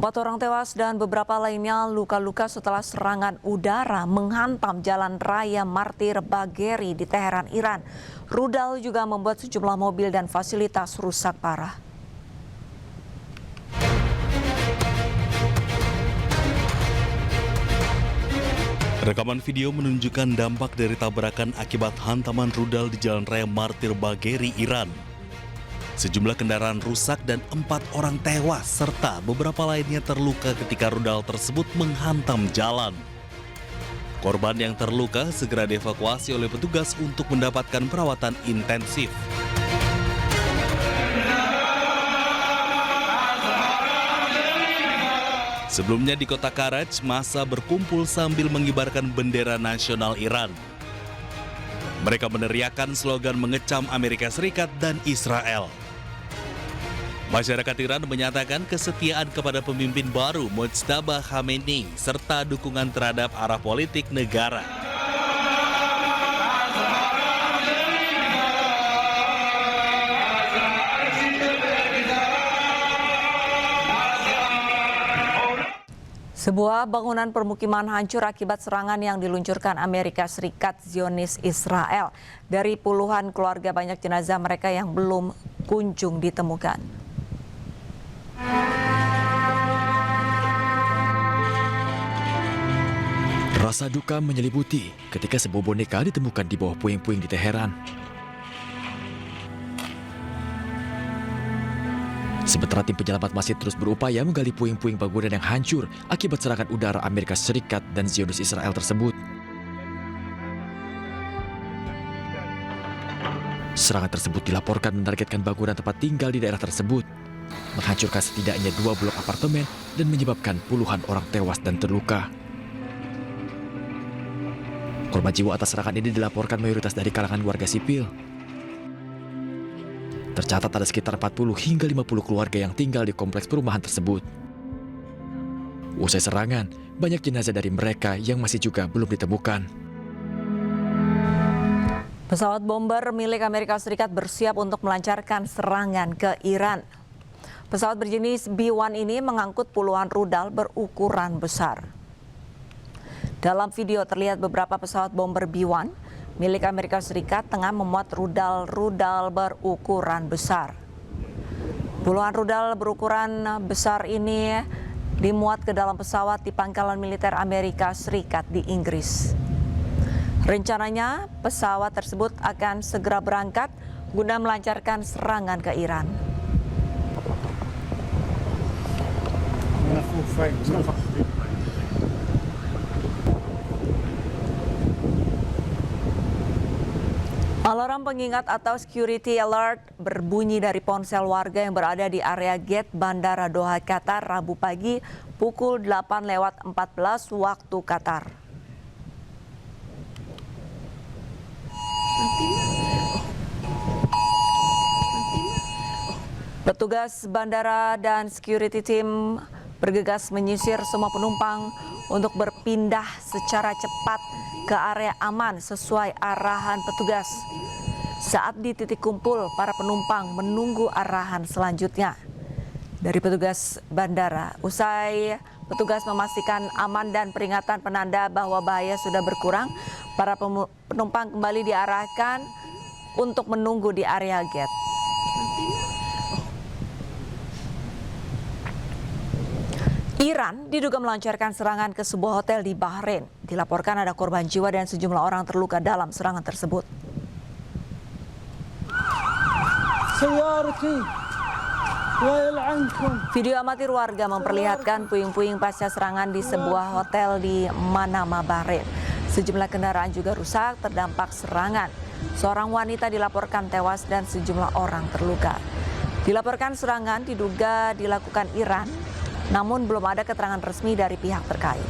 4 orang tewas dan beberapa lainnya luka-luka setelah serangan udara menghantam jalan raya Martir Bagheri di Teheran, Iran. Rudal juga membuat sejumlah mobil dan fasilitas rusak parah. Rekaman video menunjukkan dampak dari tabrakan akibat hantaman rudal di jalan raya Martir Bagheri, Iran. Sejumlah kendaraan rusak dan 4 orang tewas serta beberapa lainnya terluka ketika rudal tersebut menghantam jalan. Korban yang terluka segera dievakuasi oleh petugas untuk mendapatkan perawatan intensif. Sebelumnya di kota Karaj, massa berkumpul sambil mengibarkan bendera nasional Iran. Mereka meneriakkan slogan mengecam Amerika Serikat dan Israel. Masyarakat Iran menyatakan kesetiaan kepada pemimpin baru Mojtaba Khamenei serta dukungan terhadap arah politik negara. Sebuah bangunan permukiman hancur akibat serangan yang diluncurkan Amerika Serikat Zionis Israel. Dari puluhan keluarga, banyak jenazah mereka yang belum kunjung ditemukan. Rasa duka menyelimuti ketika sebuah boneka ditemukan di bawah puing-puing di Teheran. Sementara tim penyelamat masih terus berupaya menggali puing-puing bangunan yang hancur akibat serangan udara Amerika Serikat dan Zionis Israel tersebut. Serangan tersebut dilaporkan menargetkan bangunan tempat tinggal di daerah tersebut, menghancurkan setidaknya 2 blok apartemen dan menyebabkan puluhan orang tewas dan terluka. Korban jiwa atas serangan ini dilaporkan mayoritas dari kalangan warga sipil. Tercatat ada sekitar 40 hingga 50 keluarga yang tinggal di kompleks perumahan tersebut. Usai serangan, banyak jenazah dari mereka yang masih juga belum ditemukan. Pesawat bomber milik Amerika Serikat bersiap untuk melancarkan serangan ke Iran. Pesawat berjenis B-1 ini mengangkut puluhan rudal berukuran besar. Dalam video terlihat beberapa pesawat bomber B-1 milik Amerika Serikat tengah memuat rudal-rudal berukuran besar. Puluhan rudal berukuran besar ini dimuat ke dalam pesawat di pangkalan militer Amerika Serikat di Inggris. Rencananya pesawat tersebut akan segera berangkat guna melancarkan serangan ke Iran. Alarm pengingat atau security alert berbunyi dari ponsel warga yang berada di area gate Bandara Doha, Qatar, Rabu pagi pukul 8:14 waktu Qatar. Petugas bandara dan security team bergegas menyisir semua penumpang untuk berpindah secara cepat ke area aman sesuai arahan petugas. Saat di titik kumpul, para penumpang menunggu arahan selanjutnya dari petugas bandara. Usai petugas memastikan aman dan peringatan penanda bahwa bahaya sudah berkurang, para penumpang kembali diarahkan untuk menunggu di area gate. Iran diduga melancarkan serangan ke sebuah hotel di Bahrain. Dilaporkan ada korban jiwa dan sejumlah orang terluka dalam serangan tersebut. Video amatir warga memperlihatkan puing-puing pasca serangan di sebuah hotel di Manama, Bahrain. Sejumlah kendaraan juga rusak terdampak serangan. Seorang wanita dilaporkan tewas dan sejumlah orang terluka. Dilaporkan serangan diduga dilakukan Iran, namun belum ada keterangan resmi dari pihak terkait.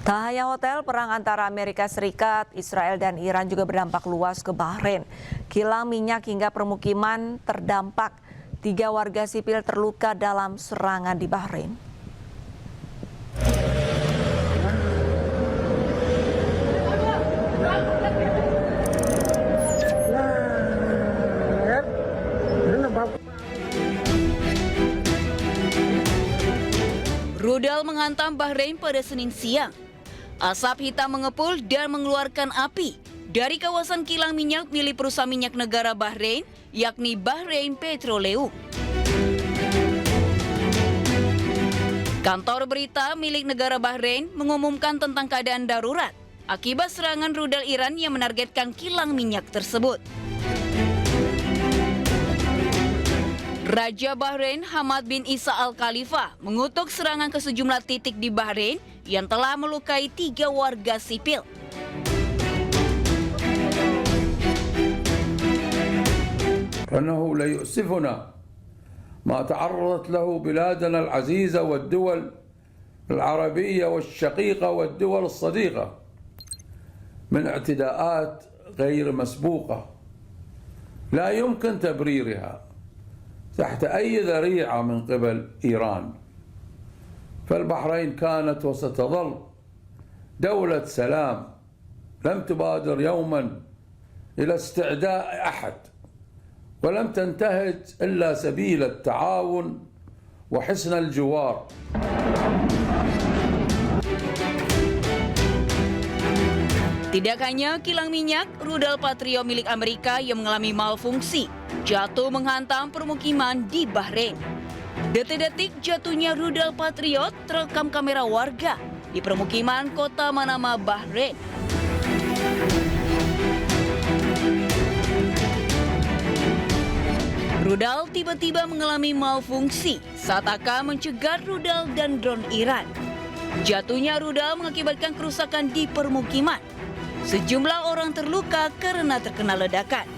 Tak hanya hotel, perang antara Amerika Serikat, Israel, dan Iran juga berdampak luas ke Bahrain. Kilang minyak hingga permukiman terdampak. 3 warga sipil terluka dalam serangan di Bahrain. Rudal menghantam Bahrain pada Senin siang. Asap hitam mengepul dan mengeluarkan api dari kawasan kilang minyak milik perusahaan minyak negara Bahrain, yakni Bahrain Petroleum. Kantor berita milik negara Bahrain mengumumkan tentang keadaan darurat akibat serangan rudal Iran yang menargetkan kilang minyak tersebut. Raja Bahrain Hamad bin Isa Al Khalifa mengutuk serangan ke sejumlah titik di Bahrain yang telah melukai 3 warga sipil. أنه لا يؤسفنا ما تعرضت له بلادنا العزيزة والدول العربية والشقيقة والدول الصديقة من اعتداءات غير مسبوقة لا يمكن تبريرها تحت أي ذريعة من قبل إيران. فالبحرين كانت وستظل دولة سلام لم تبادر يوما إلى استعداء أحد ولم تنتهج إلا سبيل التعاون وحسن الجوار. Tidak hanya kilang minyak, rudal Patriot milik Amerika yang mengalami malfungsi jatuh menghantam permukiman di Bahrain. Detik-detik jatuhnya rudal Patriot terekam kamera warga di permukiman kota Manama, Bahrain. Rudal tiba-tiba mengalami malfungsi saat akan mencegat rudal dan drone Iran. Jatuhnya rudal mengakibatkan kerusakan di permukiman. Sejumlah orang terluka karena terkena ledakan.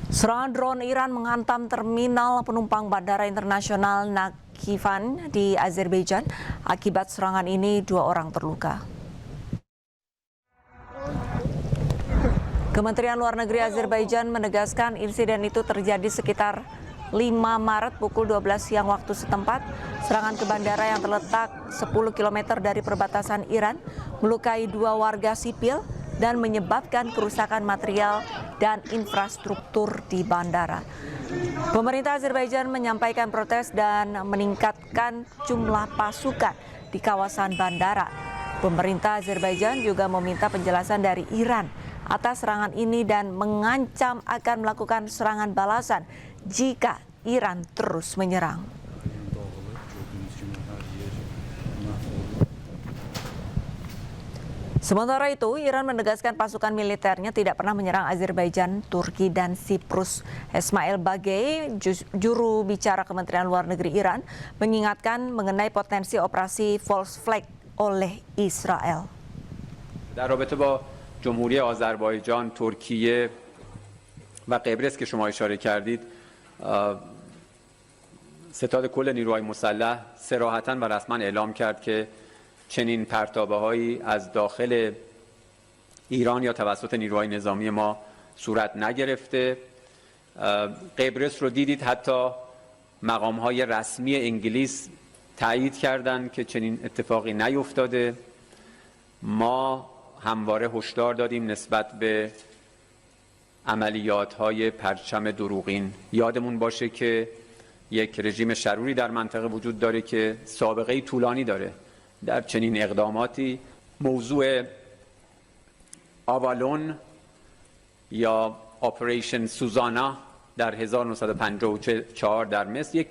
Serangan drone Iran menghantam terminal penumpang Bandara Internasional Nakhchivan di Azerbaijan. Akibat serangan ini 2 orang terluka. Kementerian Luar Negeri Azerbaijan menegaskan insiden itu terjadi sekitar 5 Maret pukul 12 siang waktu setempat. Serangan ke bandara yang terletak 10 km dari perbatasan Iran melukai 2 warga sipil dan menyebabkan kerusakan material dan infrastruktur di bandara. Pemerintah Azerbaijan menyampaikan protes dan meningkatkan jumlah pasukan di kawasan bandara. Pemerintah Azerbaijan juga meminta penjelasan dari Iran atas serangan ini dan mengancam akan melakukan serangan balasan jika Iran terus menyerang. Sementara itu, Iran menegaskan pasukan militernya tidak pernah menyerang Azerbaijan, Turki, dan Siprus. Ismail Bagei, juru bicara Kementerian Luar Negeri Iran, mengingatkan mengenai potensi operasi false flag oleh Israel. در رابطه با جمهوری آذربایجان، ترکیه و قبرس که شما اشاره کردید، ستاد کل نیروهای مسلح صراحتاً و رسما اعلام کرد که چنین پرتابه‌هایی از داخل ایران یا توسط نیروهای نظامی ما صورت نگرفته. قبرس رو دیدید، حتی مقام‌های رسمی انگلیس تایید کردند که چنین اتفاقی نیفتاده. ما همواره هشدار دادیم نسبت به عملیات‌های پرچم دروغین. یادمون باشه که یک رژیم شروری در منطقه وجود داره که سابقه طولانی داره در چنین اقداماتی. موضوع آوالون یا اپریشن سوزانا در 1954 در مصر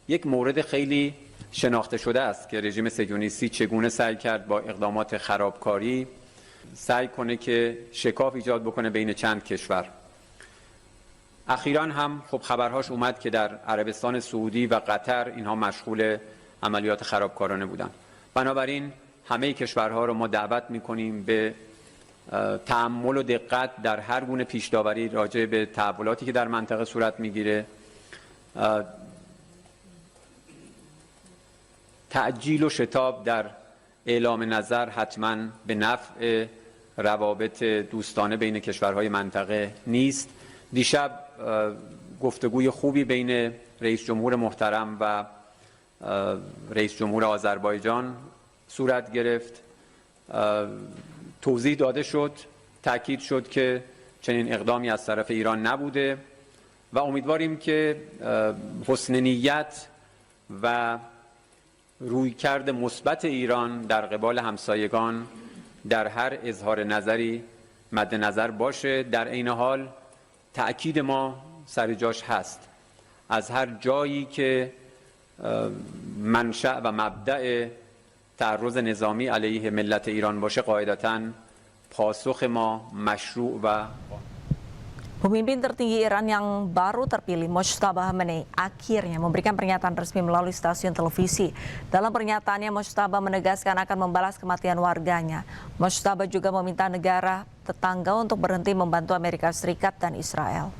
یک مورد خیلی شناخته شده است که رژیم صهیونیستی چگونه سعی کرد با اقدامات خرابکاری سعی کنه که شکاف ایجاد بکنه بین چند کشور. اخیراً هم خب خبرهاش اومد که در عربستان سعودی و قطر اینها مشغول عملیات خرابکارانه بودن. بنابراین همه کشورها رو ما دعوت می‌کنیم به تأمل و دقت در هر گونه پیش‌داوری راجع به تحولاتی که در منطقه صورت می‌گیره. تعجیل و شتاب در اعلام نظر حتما به نفع روابط دوستانه بین کشورهای منطقه نیست. دیشب گفتگوی خوبی بین رئیس جمهور محترم و رئیس جمهور آذربایجان صورت گرفت. توضیح داده شد، تاکید شد که چنین اقدامی از طرف ایران نبوده و امیدواریم که حسن نیت و رویکرد مثبت ایران در قبال همسایگان در هر اظهار نظری مد نظر باشه. در عین حال تأکید ما سر جاش هست، از هر جایی که منشأ و مبدأ تعرض نظامی علیه ملت ایران باشه قاعدتاً پاسخ ما مشروع و Pemimpin tertinggi Iran yang baru terpilih, Mojtaba Khamenei, akhirnya memberikan pernyataan resmi melalui stasiun televisi. Dalam pernyataannya, Mojtaba menegaskan akan membalas kematian warganya. Mojtaba juga meminta negara tetangga untuk berhenti membantu Amerika Serikat dan Israel.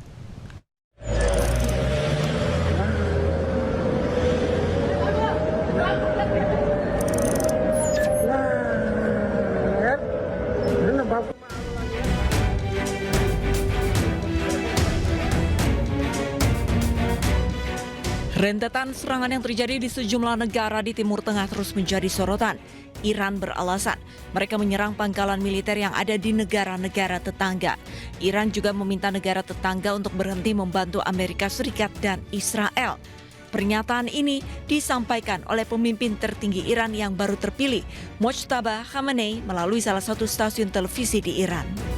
Rentetan serangan yang terjadi di sejumlah negara di Timur Tengah terus menjadi sorotan. Iran beralasan mereka menyerang pangkalan militer yang ada di negara-negara tetangga. Iran juga meminta negara tetangga untuk berhenti membantu Amerika Serikat dan Israel. Pernyataan ini disampaikan oleh pemimpin tertinggi Iran yang baru terpilih, Mojtaba Khamenei, melalui salah satu stasiun televisi di Iran.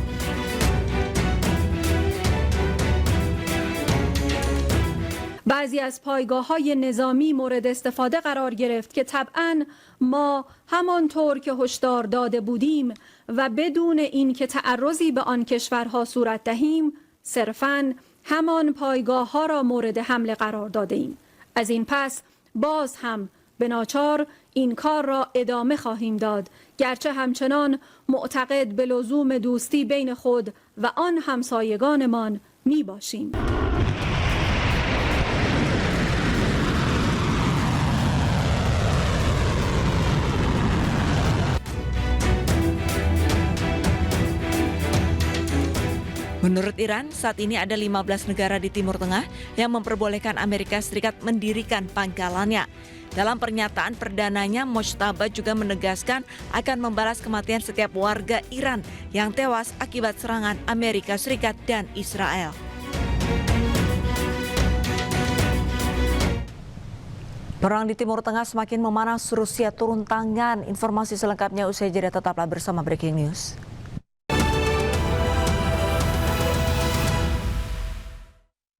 بعضی از پایگاه‌های نظامی مورد استفاده قرار گرفت که طبعاً ما همانطور که هشدار داده بودیم و بدون اینکه تعرضی به آن کشورها صورت دهیم صرفاً همان پایگاه‌ها را مورد حمله قرار داده‌ایم. از این پس باز هم به ناچار این کار را ادامه خواهیم داد، گرچه همچنان معتقد به لزوم دوستی بین خود و آن همسایگانمان می باشیم. Menurut Iran, saat ini ada 15 negara di Timur Tengah yang memperbolehkan Amerika Serikat mendirikan pangkalannya. Dalam pernyataan perdananya, Mojtaba juga menegaskan akan membalas kematian setiap warga Iran yang tewas akibat serangan Amerika Serikat dan Israel. Perang di Timur Tengah semakin memanas, Rusia turun tangan. Informasi selengkapnya usai jeda, tetaplah bersama Breaking News.